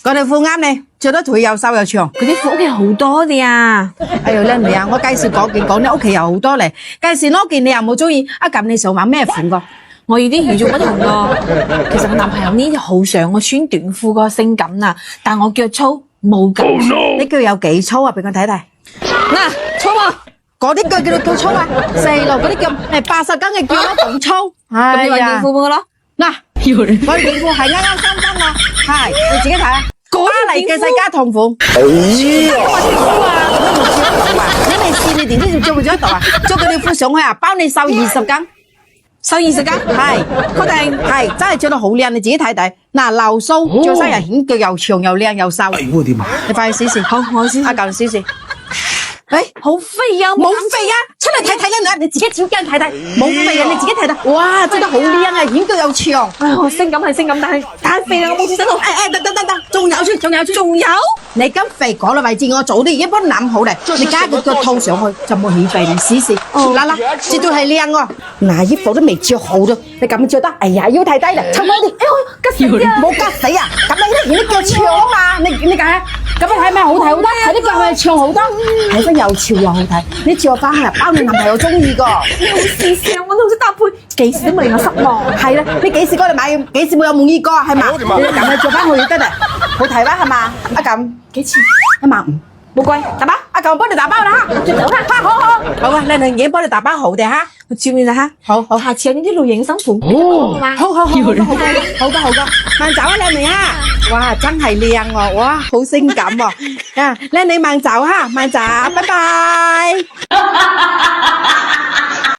嗰條褲啱你，着得腿又瘦又長。嗰啲褲屋企好多嘅啊。哎呀，靚女啊，我介紹嗰件，講你屋企有好多嚟，介紹嗰件你又冇中意，咁你想買咩款個？我要啲與眾不同咯。其實我男朋友呢就好想我穿短褲個性感啊，但我腳粗冇咁。你腳有幾粗啊？俾我睇睇。嗱，粗啊！嗰啲腳叫做腳粗啊，細路嗰啲腳係80斤嘅腳都咁粗。咁你話件褲俾我咯。嗱，嗰件褲係啱啱三斤啊，係你自己睇啊。巴黎嘅世家同款。哎呀！你未試你點知做唔做得到啊？着嗰條褲上去啊，包你瘦20斤。瘦20斤，係確定係真係着到好靚，你自己睇睇。嗱，流蘇着身又顯腳又長又靚又瘦。哎我點啊！你快去試試。好，我試試。阿舊試試。誒，好肥啊！冇肥啊！出嚟睇睇啦，你自己照鏡睇睇。冇肥啊，你自己睇睇。哇，着得好靚啊，顯腳又長。唉，我性感係性感，但係太肥啦，我冇試得到。得，仲有。你咁肥嗰個位置，我早啲已經幫你諗好嚟。你加個腳套上去就冇顯肥，你試試。嗱，絕對係靚喎。嗱，衣服都未着好啫，你咁着得，哎呀，腰太低啦，襯我啲。哎呦，吉死啊！冇吉死啊！咁你啲腳長啊嘛，你睇下，咁你睇咩好睇好多？睇啲腳係咪長好多？睇身又潮又好睇，你着翻去包你男朋友中意個。你好試試啊！我都好識搭配，幾時都冇令我失望。係啦，你幾時過嚟買？幾時冇有滿意過？係嘛？你咁你着翻去得啦，好睇啦，係嘛？阿咁幾錢？15000，冇貴，打包。阿咁幫你打包啦嚇，走啦，好。好啊，靚女已經幫你打包好嘅嚇，我照面啦嚇。好，下次有呢啲露營生款，好嘅，慢走啊，靚女嚇。哇，真係靚喎，哇，好性感喎。啊，靚女慢走嚇，慢走，拜拜。